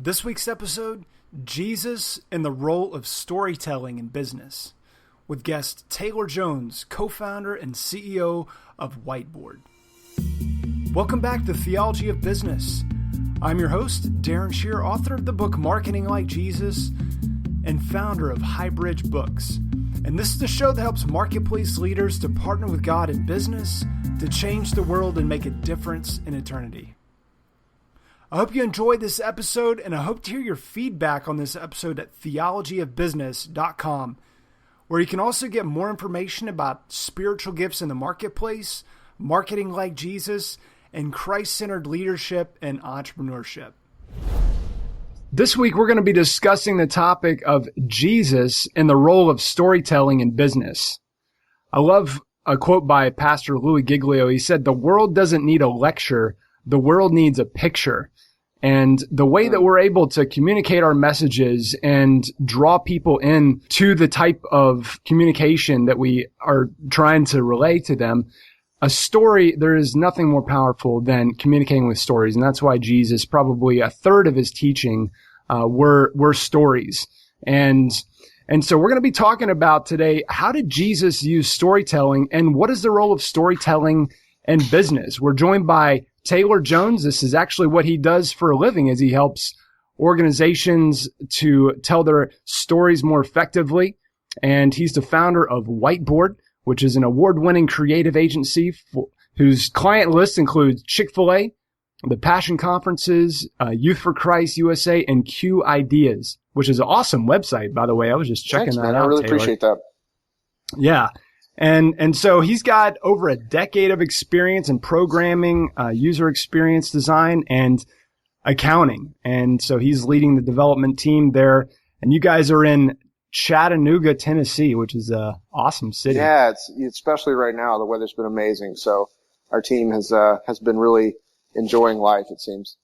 This week's episode, Jesus and the Role of Storytelling in Business, with guest Taylor Jones, co-founder and CEO of Whiteboard. Welcome back to Theology of Business. I'm your host, Darren Shear, author of the book Marketing Like Jesus and founder of Highbridge Books. And this is the show that helps marketplace leaders to partner with God in business to change the world and make a difference in eternity. I hope you enjoyed this episode, and I hope to hear your feedback on this episode at theologyofbusiness.com, where you can also get more information about spiritual gifts in the marketplace, marketing like Jesus, and Christ-centered leadership and entrepreneurship. This week, we're going to be discussing the topic of Jesus and the role of storytelling in business. I love a quote by Pastor Louis Giglio. He said, "The world doesn't need a lecture. The world needs a picture." And the way that we're able to communicate our messages and draw people in to the type of communication that we are trying to relay to them, a story, there is nothing more powerful than communicating with stories. And that's why Jesus, probably a third of his teaching, were stories. And so we're going to be talking about today, how did Jesus use storytelling and what is the role of storytelling in business? We're joined by Taylor Jones. This is actually what he does for a living, as he helps organizations to tell their stories more effectively. And he's the founder of Whiteboard, which is an award-winning creative agency whose client list includes Chick-fil-A, the Passion Conferences, Youth for Christ USA, and Q Ideas, which is an awesome website, by the way. I was just checking that out. I really Taylor. appreciate that. Yeah. And so he's got over a decade of experience in programming, user experience design, and accounting. And so he's leading the development team there. And you guys are in Chattanooga, Tennessee, which is an awesome city. Yeah, it's especially right now. The weather's been amazing. So our team has been really enjoying life, it seems.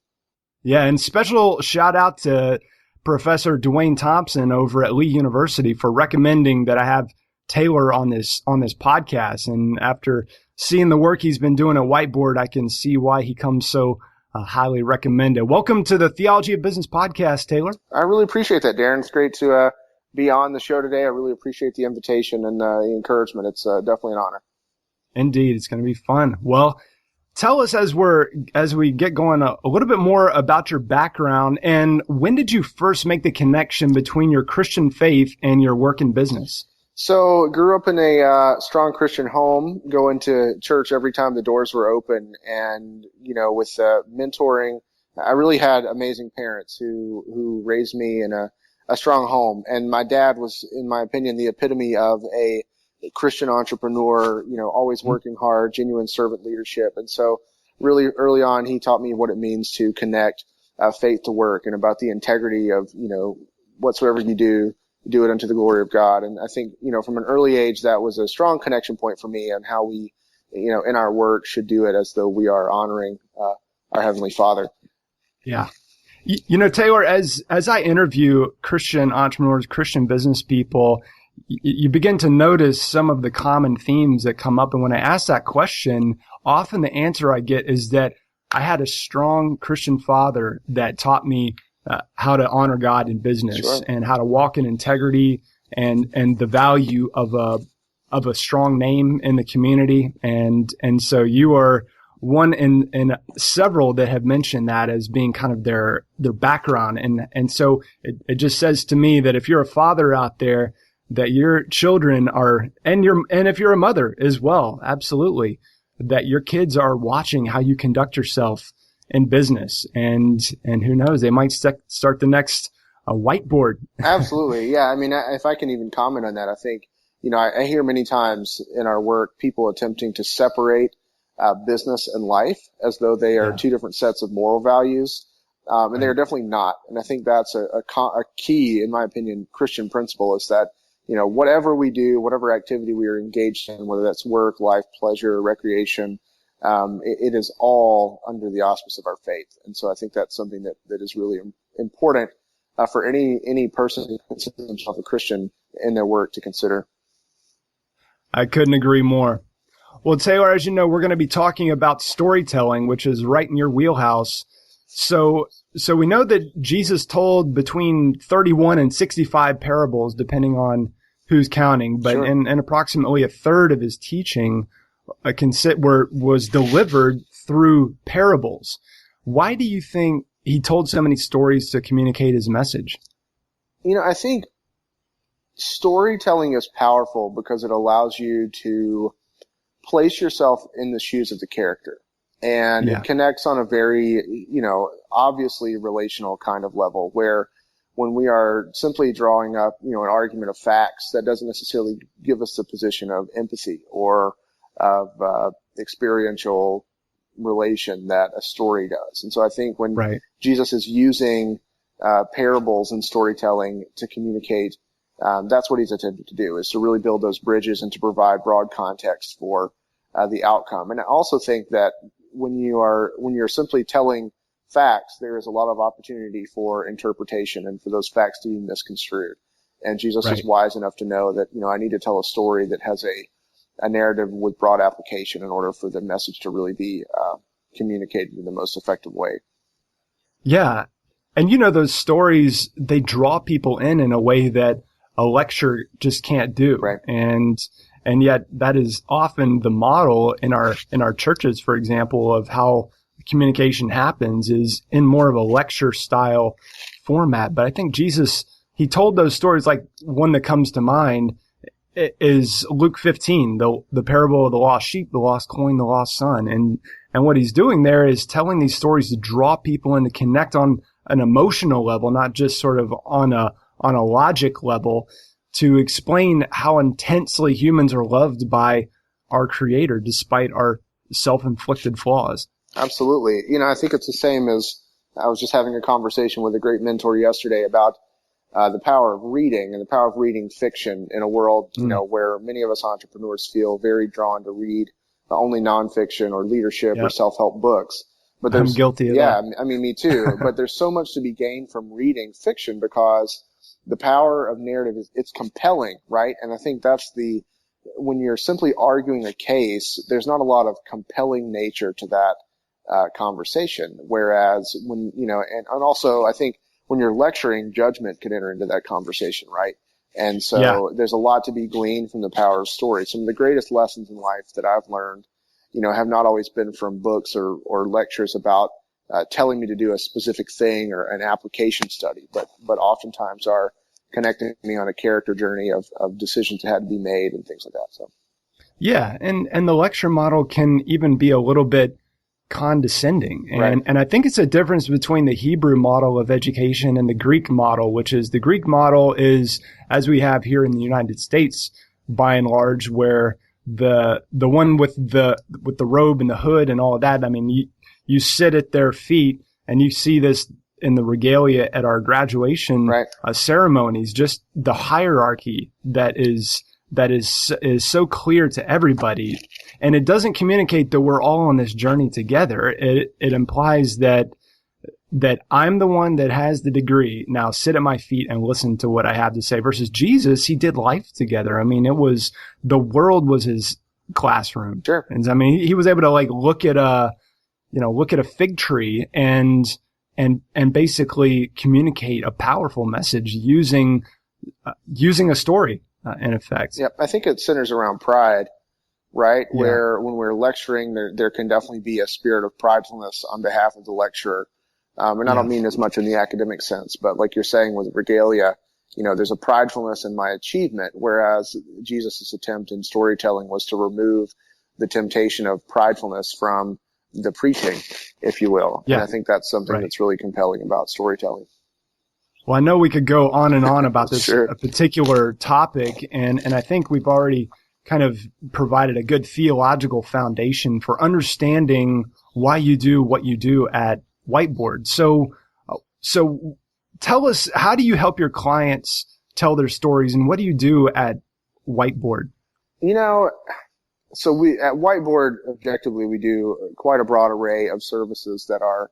Yeah, and special shout out to Professor Dwayne Thompson over at Lee University for recommending that I have Taylor on this podcast. And after seeing the work he's been doing at Whiteboard, I can see why he comes so highly recommended. Welcome to the Theology of Business podcast, Taylor. I really appreciate that, Darren. It's great to be on the show today. I really appreciate the invitation and the encouragement. It's definitely an honor. Indeed, it's going to be fun. Well, tell us as we get going a little bit more about your background, and when did you first make the connection between your Christian faith and your work in business? So grew up in a strong Christian home, going to church every time the doors were open. And, with mentoring, I really had amazing parents who raised me in a strong home. And my dad was, in my opinion, the epitome of a Christian entrepreneur, always working hard, genuine servant leadership. And so really early on, he taught me what it means to connect faith to work and about the integrity of, whatsoever you do it unto the glory of God. And I think, from an early age, that was a strong connection point for me on how we, in our work should do it as though we are honoring our Heavenly Father. Yeah. Taylor, as I interview Christian entrepreneurs, Christian business people, you begin to notice some of the common themes that come up. And when I ask that question, often the answer I get is that I had a strong Christian father that taught me how to honor God in business. Sure. And how to walk in integrity and the value of a strong name in the community. And so you are one in several that have mentioned that as being kind of their background. And so it just says to me that if you're a father out there, that your children are, and if you're a mother as well, absolutely, that your kids are watching how you conduct yourself in business, and who knows, they might start the next Whiteboard. Absolutely. Yeah. I mean, if I can even comment on that, I think, I hear many times in our work, people attempting to separate business and life as though they are two different sets of moral values. And they're definitely not. And I think that's a key, in my opinion, Christian principle is that, whatever we do, whatever activity we are engaged in, whether that's work, life, pleasure, recreation, it is all under the auspice of our faith. And so I think that's something that is really important for any person who considers himself a Christian in their work to consider. I couldn't agree more. Well, Taylor, as you know, we're going to be talking about storytelling, which is right in your wheelhouse. So we know that Jesus told between 31 and 65 parables, depending on who's counting, but Sure. in approximately a third of his teaching was delivered through parables. Why do you think he told so many stories to communicate his message? I think storytelling is powerful because it allows you to place yourself in the shoes of the character. And it connects on a very, obviously relational kind of level, where when we are simply drawing up, an argument of facts, that doesn't necessarily give us the position of empathy or of experiential relation that a story does. And so I think when Jesus is using parables and storytelling to communicate, that's what he's attempting to do, is to really build those bridges and to provide broad context for the outcome. And I also think that when you're simply telling facts, there is a lot of opportunity for interpretation and for those facts to be misconstrued. And Jesus is wise enough to know that, I need to tell a story that has a narrative with broad application in order for the message to really be communicated in the most effective way. Yeah. And those stories, they draw people in a way that a lecture just can't do. Right. And yet that is often the model in our churches, for example, of how communication happens is in more of a lecture style format. But I think Jesus, he told those stories, like one that comes to mind is Luke 15, the parable of the lost sheep, the lost coin, the lost son. And what he's doing there is telling these stories to draw people in, to connect on an emotional level, not just sort of on a logic level, to explain how intensely humans are loved by our Creator despite our self-inflicted flaws. Absolutely. I think it's the same as I was just having a conversation with a great mentor yesterday about the power of reading and the power of reading fiction in a world, where many of us entrepreneurs feel very drawn to read only nonfiction or leadership or self-help books. But I'm guilty of that. Yeah, I mean, me too. But there's so much to be gained from reading fiction because the power of narrative it's compelling, right? And I think that's when you're simply arguing a case, there's not a lot of compelling nature to that conversation. Whereas when, and also I think when you're lecturing, judgment can enter into that conversation, right? And so there's a lot to be gleaned from the power of story. Some of the greatest lessons in life that I've learned, have not always been from books or lectures about telling me to do a specific thing or an application study, but oftentimes are connecting me on a character journey of decisions that had to be made and things like that. So, yeah, and the lecture model can even be a little bit condescending, and I think it's a difference between the Hebrew model of education and the Greek model, which is the Greek model is, as we have here in the United States, by and large, where the one with the robe and the hood and all of that. I mean, you sit at their feet and you see this in the regalia at our graduation ceremonies, just the hierarchy that is so clear to everybody. And it doesn't communicate that we're all on this journey together. It implies that I'm the one that has the degree. Now sit at my feet and listen to what I have to say. Versus Jesus, he did life together. I mean, the world was his classroom. Sure. And I mean, he was able to look at a fig tree and basically communicate a powerful message using a story, in effect. Yep. I think it centers around pride, right? Yeah. Where when we're lecturing, there can definitely be a spirit of pridefulness on behalf of the lecturer. And I don't mean as much in the academic sense, but like you're saying with regalia, there's a pridefulness in my achievement, whereas Jesus' attempt in storytelling was to remove the temptation of pridefulness from the preaching, if you will. Yeah. And I think that's something that's really compelling about storytelling. Well, I know we could go on and on about this Sure. a particular topic, and I think we've already kind of provided a good theological foundation for understanding why you do what you do at Whiteboard. So tell us, how do you help your clients tell their stories, and what do you do at Whiteboard? So we at Whiteboard, objectively, we do quite a broad array of services that are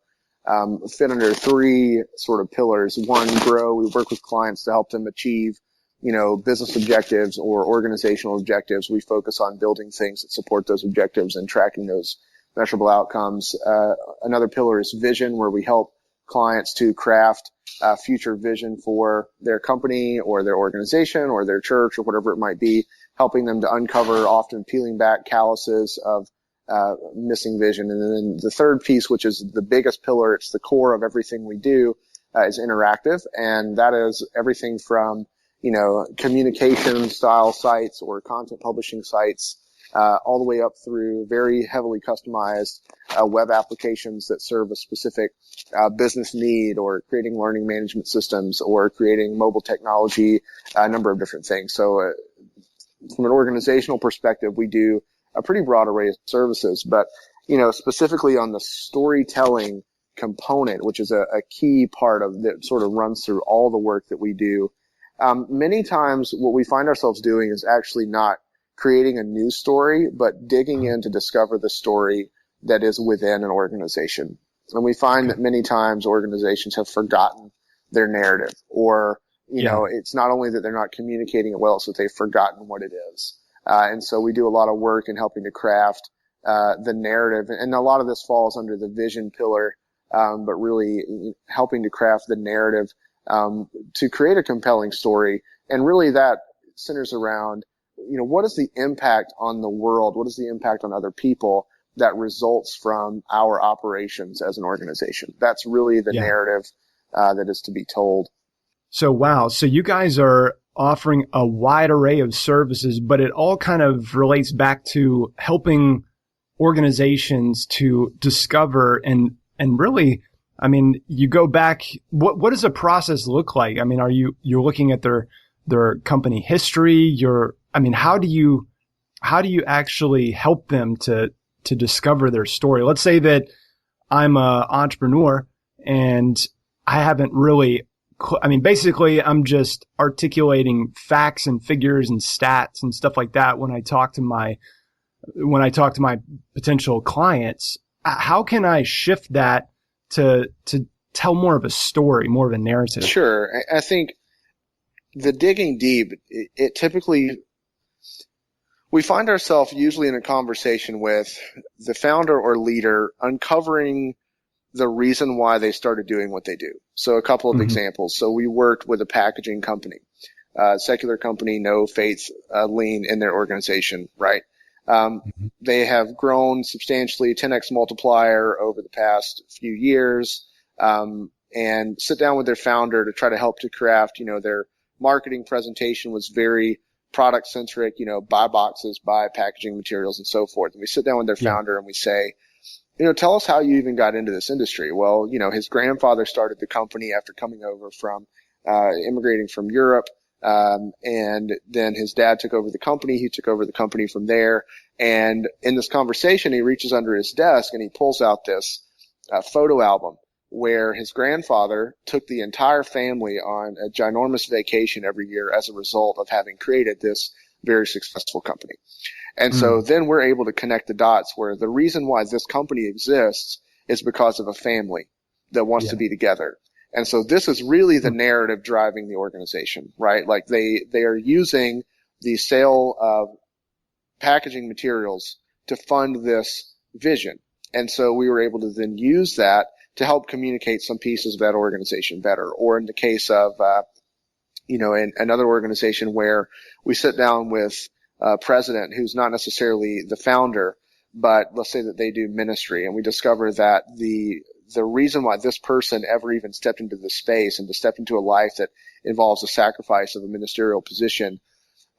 fit under three sort of pillars. One, grow. We work with clients to help them achieve, business objectives or organizational objectives. We focus on building things that support those objectives and tracking those measurable outcomes. Another pillar is vision, where we help clients to craft future vision for their company or their organization or their church or whatever it might be, helping them to uncover, often peeling back calluses of missing vision. And then the third piece, which is the biggest pillar, it's the core of everything we do, is interactive. And that is everything from, communication style sites or content publishing sites, all the way up through very heavily customized web applications that serve a specific business need, or creating learning management systems, or creating mobile technology, a number of different things. So from an organizational perspective, we do a pretty broad array of services, but, specifically on the storytelling component, which is a key part of that sort of runs through all the work that we do. Many times what we find ourselves doing is actually not creating a new story, but digging in to discover the story that is within an organization. And we find that many times organizations have forgotten their narrative, or, it's not only that they're not communicating it well, it's that they've forgotten what it is. And so we do a lot of work in helping to craft the narrative. And a lot of this falls under the vision pillar, but really helping to craft the narrative to create a compelling story. And really that centers around, what is the impact on the world? What is the impact on other people that results from our operations as an organization? That's really the narrative that is to be told. So, wow. So you guys are offering a wide array of services, but it all kind of relates back to helping organizations to discover and really, you go back, what does a process look like? You're looking at their company history, how do you actually help them to discover their story? Let's say that I'm an entrepreneur and I haven't really, basically I'm just articulating facts and figures and stats and stuff like that when I talk to my potential clients. How can I shift that to tell more of a story, more of a narrative? Sure. I think the digging deep, it typically, we find ourselves usually in a conversation with the founder or leader uncovering the reason why they started doing what they do. So a couple of examples. So we worked with a packaging company, secular company, no faith lean in their organization, right? They have grown substantially, 10x multiplier over the past few years, and sit down with their founder to try to help to craft, their marketing presentation was very product centric, buy boxes, buy packaging materials and so forth. And we sit down with their founder and we say, tell us how you even got into this industry. Well, his grandfather started the company after coming over from, immigrating from Europe. And then his dad took over the company. He took over the company from there. And in this conversation, he reaches under his desk and he pulls out this photo album where his grandfather took the entire family on a ginormous vacation every year as a result of having created this very successful company. And so then we're able to connect the dots where the reason why this company exists is because of a family that wants to be together. And so this is really the narrative driving the organization, right? Like they are using the sale of packaging materials to fund this vision. And so we were able to then use that to help communicate some pieces of that organization better. Or in the case of, in another organization where we sit down with a president who's not necessarily the founder, but let's say that they do ministry, and we discover that the reason why this person ever even stepped into this space and to step into a life that involves the sacrifice of a ministerial position,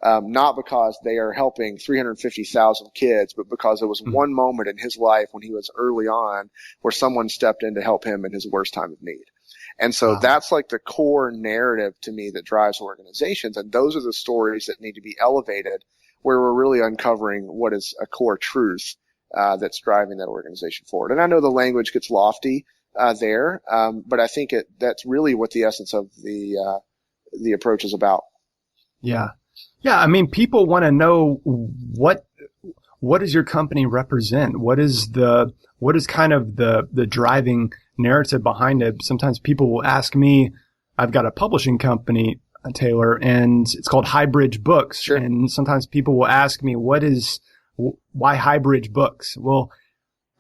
not because they are helping 350,000 kids, but because there was one moment in his life when he was early on where someone stepped in to help him in his worst time of need. And so that's like the core narrative to me that drives organizations. And those are the stories that need to be elevated, where we're really uncovering what is a core truth that's driving that organization forward. And I know the language gets lofty there, but I think that's really what the essence of the approach is about. Yeah. Yeah, people want to know what does your company represent? What is kind of the driving narrative behind it? Sometimes people will ask me, I've got a publishing company, Taylor, and it's called Highbridge Books. Sure. And sometimes people will ask me, why Highbridge Books? Well,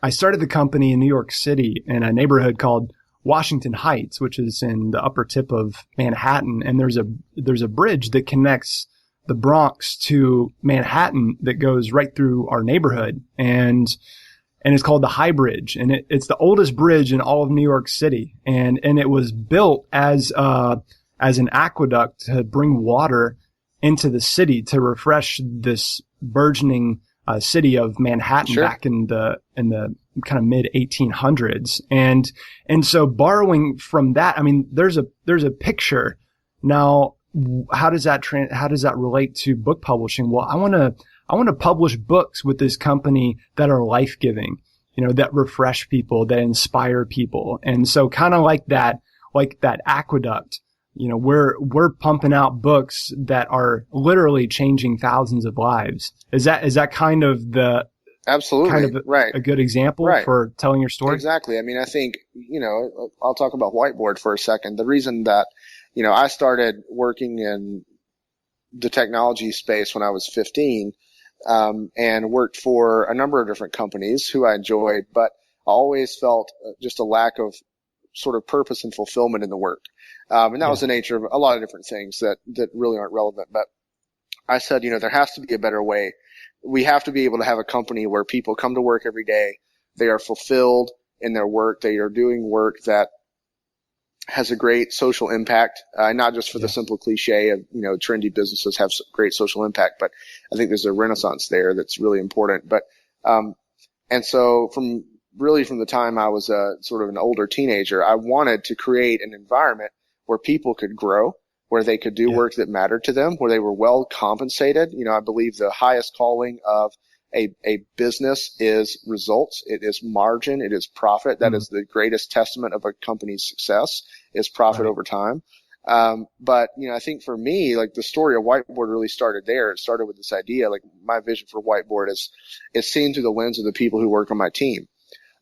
I started the company in New York City in a neighborhood called Washington Heights, which is in the upper tip of Manhattan. And there's a bridge that connects the Bronx to Manhattan that goes right through our neighborhood. And it's called the High Bridge. And it's the oldest bridge in all of New York City. And it was built as an aqueduct to bring water into the city to refresh this burgeoning city of Manhattan back in the kind of mid 1800s. And so borrowing from that, I mean, there's a picture. Now, how does that relate to book publishing? Well, I want to publish books with this company that are life-giving, that refresh people, that inspire people. And so kind of like that aqueduct, we're pumping out books that are literally changing thousands of lives. Is that kind of the absolutely kind of right a good example for telling your story? Exactly. I mean, I think, I'll talk about Whiteboard for a second. The reason that, I started working in the technology space when I was 15, and worked for a number of different companies who I enjoyed, but I always felt just a lack of sort of purpose and fulfillment in the work. And that was the nature of a lot of different things that really aren't relevant. But I said, there has to be a better way. We have to be able to have a company where people come to work every day. They are fulfilled in their work. They are doing work that has a great social impact, not just for the simple cliche of, trendy businesses have great social impact, but I think there's a renaissance there that's really important. But, and so from the time I was sort of an older teenager, I wanted to create an environment where people could grow, where they could do work that mattered to them, where they were well compensated. I believe the highest calling of a business is results. It is margin. It is profit. That is the greatest testament of a company's success, is profit over time. But, I think for me, like the story of Whiteboard really started there. It started with this idea, like my vision for Whiteboard is seen through the lens of the people who work on my team.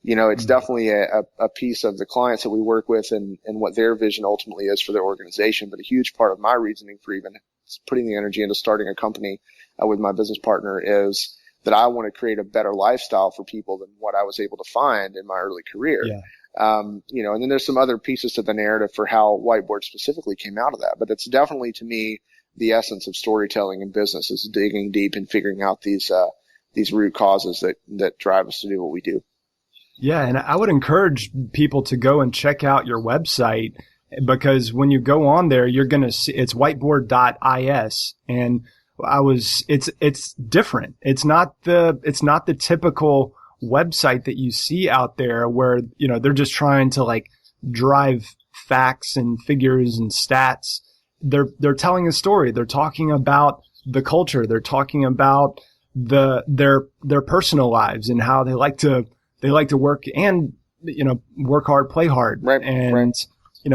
It's definitely a piece of the clients that we work with and what their vision ultimately is for their organization. But a huge part of my reasoning for even putting the energy into starting a company with my business partner is that I want to create a better lifestyle for people than what I was able to find in my early career. And then there's some other pieces to the narrative for how Whiteboard specifically came out of that. But it's definitely, to me, the essence of storytelling in business is digging deep and figuring out these root causes that drive us to do what we do. Yeah, and I would encourage people to go and check out your website, because when you go on there, you're going to see it's whiteboard.is, and it's different. It's not the typical website that you see out there where, they're just trying to like drive facts and figures and stats. They're telling a story. They're talking about the culture. They're talking about their personal lives and how they like to work and, work hard, play hard. Right. And,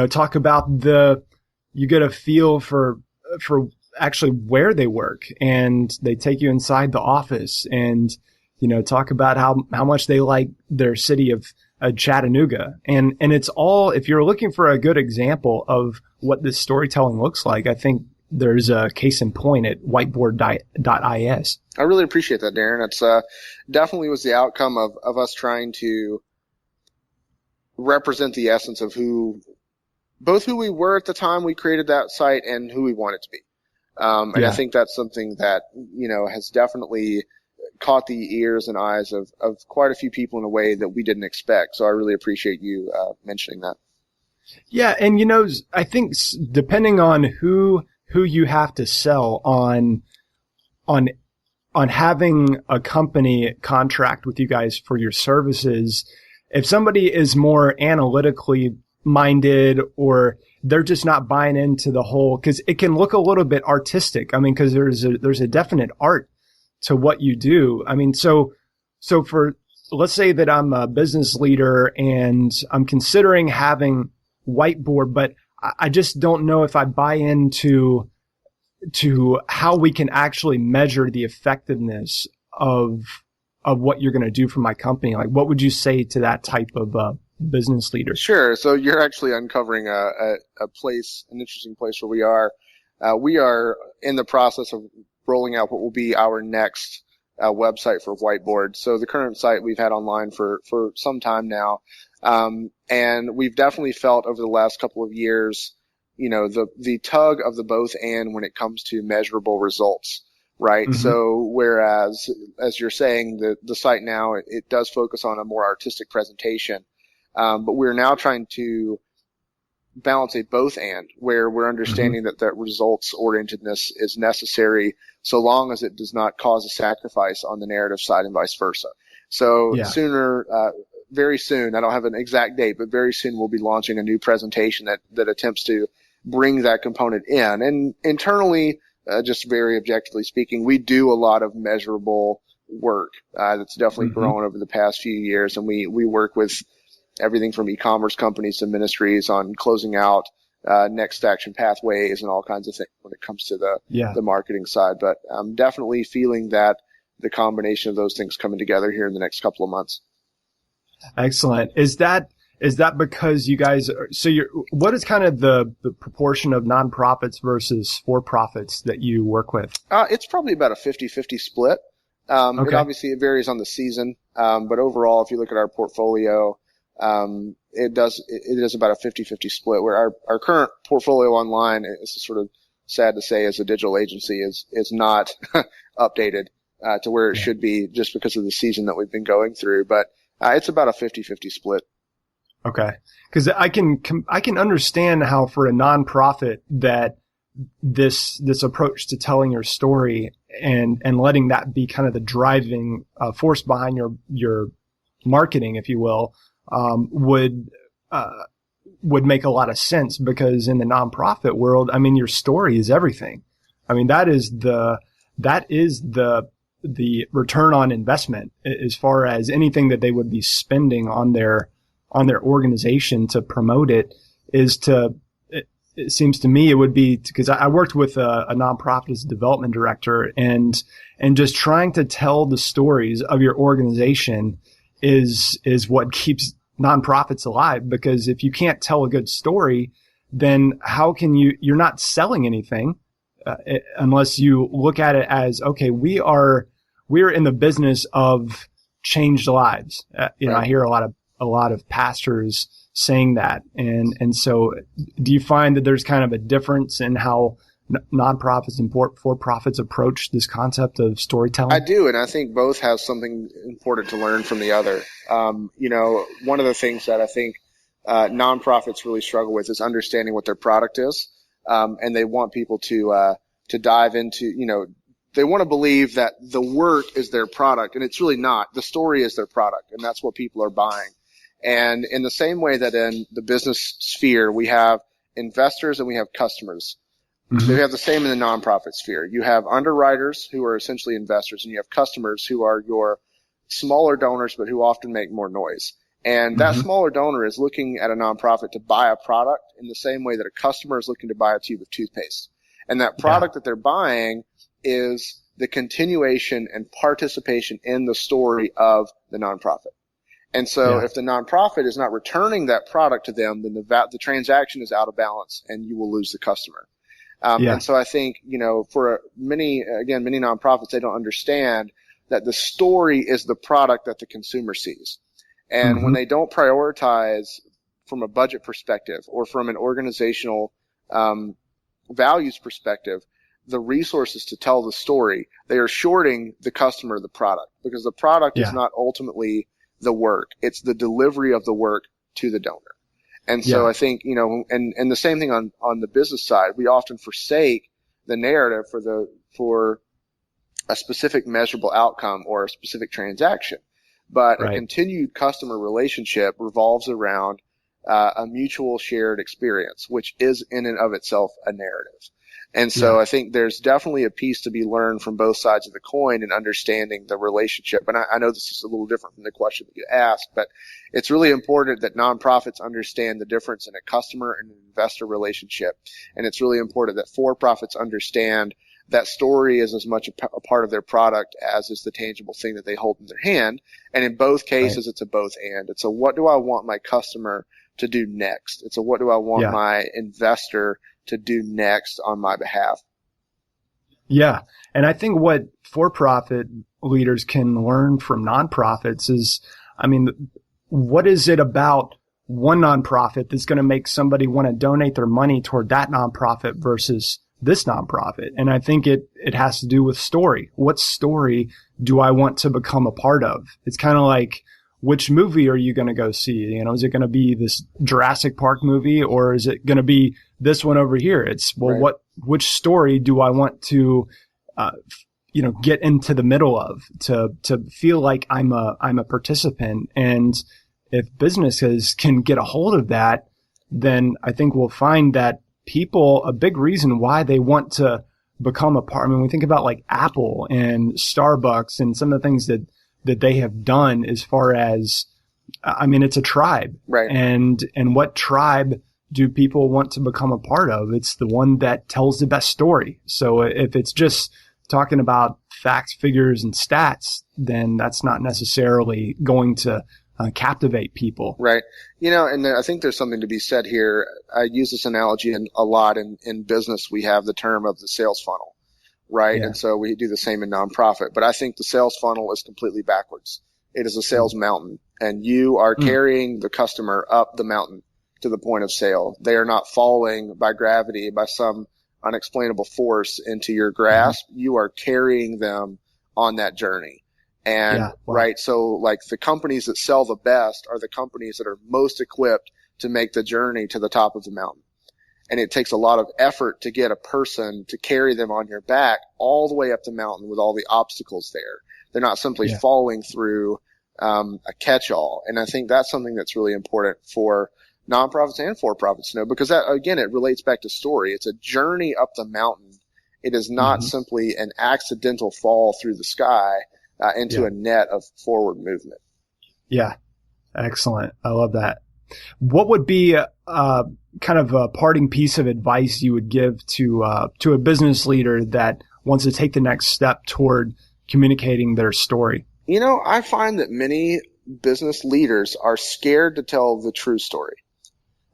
talk about you get a feel for actually where they work, and they take you inside the office and, talk about how much they like their city of Chattanooga. And it's all, if you're looking for a good example of what this storytelling looks like, I think there's a case in point at whiteboard.is. I really appreciate that, Darren. It's definitely was the outcome of us trying to represent the essence of both who we were at the time we created that site and who we want it to be. And I think that's something that, has definitely caught the ears and eyes of quite a few people in a way that we didn't expect. So I really appreciate you mentioning that. Yeah. And, I think depending on who you have to sell on having a company contract with you guys for your services, if somebody is more analytically minded, or they're just not buying into the whole, because it can look a little bit artistic. I mean, because there's a definite art to what you do. I mean, so for, let's say that I'm a business leader and I'm considering having Whiteboard, but I just don't know if I buy into how we can actually measure the effectiveness of what you're going to do for my company. Like, what would you say to that type of business leader? Sure. So you're actually uncovering an interesting place where we are. We are in the process of rolling out what will be our next website for Whiteboard. So the current site we've had online for some time now. And we've definitely felt over the last couple of years, the tug of the both and when it comes to measurable results, right? Mm-hmm. So whereas, as you're saying, the site now, it does focus on a more artistic presentation. But we're now trying to balance a both and where we're understanding that results orientedness is necessary so long as it does not cause a sacrifice on the narrative side and vice versa. So very soon, I don't have an exact date, but very soon we'll be launching a new presentation that attempts to bring that component in. And internally, just very objectively speaking, we do a lot of measurable work that's definitely grown over the past few years. And we work with everything from e-commerce companies to ministries on closing out next action pathways and all kinds of things when it comes to the marketing side. But I'm definitely feeling that the combination of those things coming together here in the next couple of months. Excellent. Is that because you guys what is kind of the proportion of nonprofits versus for-profits that you work with? It's probably about a 50-50 split. It obviously varies on the season. But overall, if you look at our portfolio, it is about a 50-50 split where our current portfolio online is sort of sad to say as a digital agency is not updated, to where it should be just because of the season that we've been going through. But, it's about a 50-50 split. Okay. Cause I can understand how for a nonprofit that this approach to telling your story and letting that be kind of the driving force behind your marketing, if you will, would make a lot of sense, because in the nonprofit world, I mean, your story is everything. I mean, that is the return on investment as far as anything that they would be spending on their organization to promote it it seems to me it would be, because I worked with a nonprofit as a development director, and just trying to tell the stories of your organization is what keeps nonprofits alive. Because if you can't tell a good story, then how can you're not selling anything unless you look at it as, okay, we're in the business of changed lives. Right. I hear a lot of pastors saying that. And so do you find that there's kind of a difference in how nonprofits and for-profits approach this concept of storytelling? I do. And I think both have something important to learn from the other. One of the things that I think nonprofits really struggle with is understanding what their product is. And they want people to dive into, they want to believe that the work is their product, and it's really not. The story is their product, and that's what people are buying. And in the same way that in the business sphere, we have investors and we have customers. Mm-hmm. We have the same in the nonprofit sphere. You have underwriters who are essentially investors, and you have customers who are your smaller donors, but who often make more noise. And that smaller donor is looking at a nonprofit to buy a product in the same way that a customer is looking to buy a tube of toothpaste. And that product that they're buying is the continuation and participation in the story of the nonprofit. And so if the nonprofit is not returning that product to them, then the transaction is out of balance and you will lose the customer. And so I think, for many nonprofits, they don't understand that the story is the product that the consumer sees. And when they don't prioritize from a budget perspective or from an organizational values perspective the resources to tell the story, they are shorting the customer the product, because the product is not ultimately the work. It's the delivery of the work to the donor. And so I think, and the same thing on the business side, we often forsake the narrative for a specific measurable outcome or a specific transaction. But a continued customer relationship revolves around a mutual shared experience, which is in and of itself a narrative. And so I think there's definitely a piece to be learned from both sides of the coin in understanding the relationship. And I know this is a little different from the question that you asked, but it's really important that nonprofits understand the difference in a customer and an investor relationship. And it's really important that for-profits understand that story is as much a part of their product as is the tangible thing that they hold in their hand. And in both cases, it's a both and. It's a what do I want my customer to do next? It's a what do I want my investor to do next on my behalf? Yeah. And I think what for-profit leaders can learn from nonprofits is, I mean, what is it about one nonprofit that's going to make somebody want to donate their money toward that nonprofit versus this nonprofit? And I think it has to do with story. What story do I want to become a part of? It's kind of like, which movie are you going to go see? You know, is it going to be this Jurassic Park movie, or is it going to be this one over here? It's, well, Right. which story do I want to, get into the middle of, to feel like I'm a participant? And if businesses can get a hold of that, then I think we'll find that people, a big reason why they want to become a part. I mean, we think about like Apple and Starbucks and some of the things that they have done as far as, I mean, it's a tribe. Right. And what tribe do people want to become a part of? It's the one that tells the best story. So if it's just talking about facts, figures, and stats, then that's not necessarily going to captivate people. Right. And I think there's something to be said here. I use this analogy a lot in business. We have the term of the sales funnel, right? Yeah. And so we do the same in nonprofit, but I think the sales funnel is completely backwards. It is a sales mountain, and you are carrying the customer up the mountain to the point of sale. They are not falling by gravity, by some unexplainable force into your grasp. You are carrying them on that journey. And right. So like the companies that sell the best are the companies that are most equipped to make the journey to the top of the mountain. And it takes a lot of effort to get a person to carry them on your back all the way up the mountain with all the obstacles there. They're not simply falling through a catch-all. And I think that's something that's really important for nonprofits and for-profits to know, because that, again, it relates back to story. It's a journey up the mountain. It is not simply an accidental fall through the sky into a net of forward movement. Yeah. Excellent. I love that. What would be kind of a parting piece of advice you would give to a business leader that wants to take the next step toward communicating their story? I find that many business leaders are scared to tell the true story.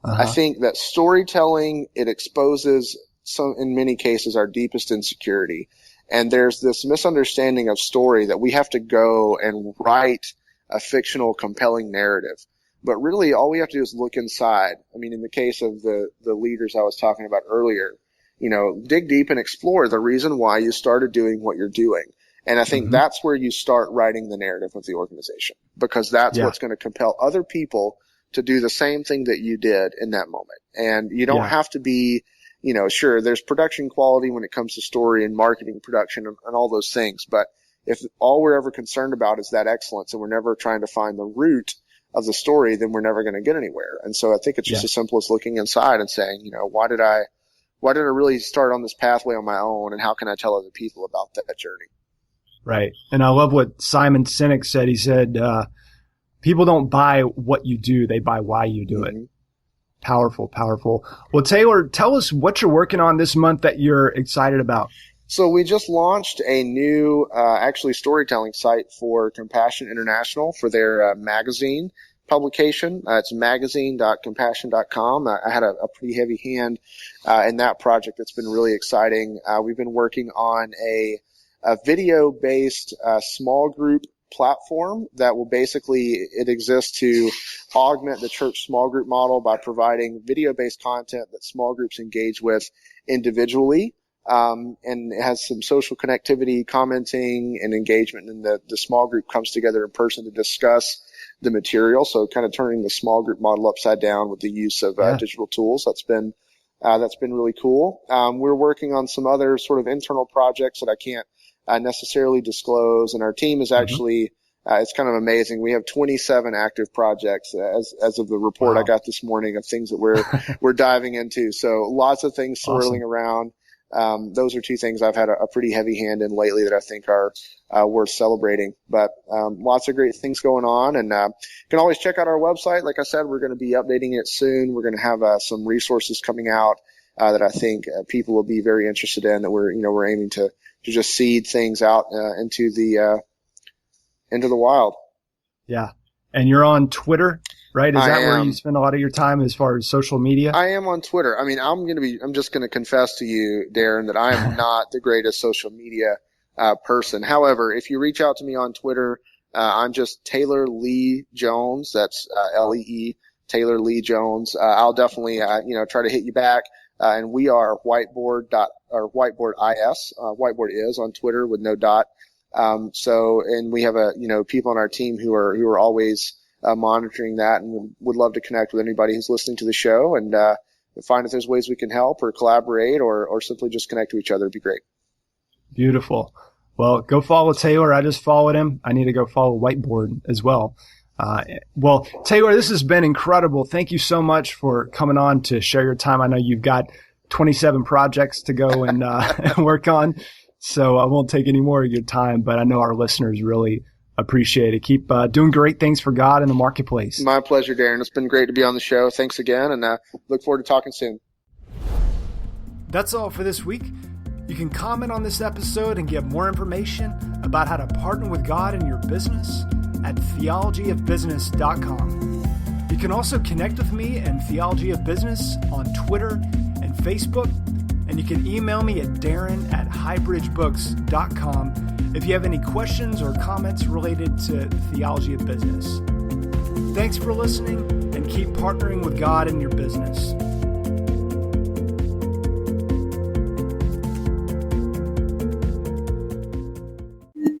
I think that storytelling, it exposes in many cases, our deepest insecurity. And there's this misunderstanding of story that we have to go and write a fictional, compelling narrative. But really, all we have to do is look inside. I mean, in the case of the leaders I was talking about earlier, dig deep and explore the reason why you started doing what you're doing. And I think that's where you start writing the narrative of the organization, because that's what's going to compel other people to do the same thing that you did in that moment. And you don't have to be, sure, there's production quality when it comes to story and marketing production and all those things. But if all we're ever concerned about is that excellence and we're never trying to find the root of the story, then we're never going to get anywhere. And so I think it's just as simple as looking inside and saying, why did I really start on this pathway on my own, and how can I tell other people about that journey? Right. And I love what Simon Sinek said. He said, people don't buy what you do, they buy why you do it. Powerful, powerful. Well, Taylor, tell us what you're working on this month that you're excited about. So we just launched a new, storytelling site for Compassion International for their magazine publication. It's magazine.compassion.com. I had a pretty heavy hand in that project. It's been really exciting. We've been working on a video-based small group platform that will it exists to augment the church small group model by providing video-based content that small groups engage with individually. And it has some social connectivity, commenting, and engagement. And the small group comes together in person to discuss the material. So kind of turning the small group model upside down with the use of digital tools. That's been really cool. We're working on some other sort of internal projects that I can't necessarily disclose. And our team is actually, it's kind of amazing. We have 27 active projects as of the report I got this morning of things that we're diving into. So lots of things swirling around. Those are two things I've had a pretty heavy hand in lately that I think are worth celebrating. But lots of great things going on, and you can always check out our website. Like I said, we're going to be updating it soon. We're going to have some resources coming out that I think people will be very interested in. That we're aiming to just seed things out into the wild. Yeah, and you're on Twitter. right? Is I that where am. you spend a lot of your time as far as social media? I am on Twitter. I mean, I'm just going to confess to you, Darren, that I am not the greatest social media person. However, if you reach out to me on Twitter, I'm just Taylor Lee Jones. That's Lee, Taylor Lee Jones. I'll definitely try to hit you back. And we are Whiteboard is. Whiteboard is on Twitter with no dot. And we have people on our team who are always monitoring that, and would love to connect with anybody who's listening to the show and find if there's ways we can help or collaborate or simply just connect to each other. It'd be great. Beautiful. Well, go follow Taylor. I just followed him. I need to go follow Whiteboard as well. Well, Taylor, this has been incredible. Thank you so much for coming on to share your time. I know you've got 27 projects to go and work on, so I won't take any more of your time, but I know our listeners really appreciate it. Keep doing great things for God in the marketplace. My pleasure, Darren. It's been great to be on the show. Thanks again, and look forward to talking soon. That's all for this week. You can comment on this episode and get more information about how to partner with God in your business at theologyofbusiness.com. You can also connect with me and Theology of Business on Twitter and Facebook, and you can email me at darren@highbridgebooks.com if you have any questions or comments related to Theology of Business. Thanks for listening, and keep partnering with God in your business.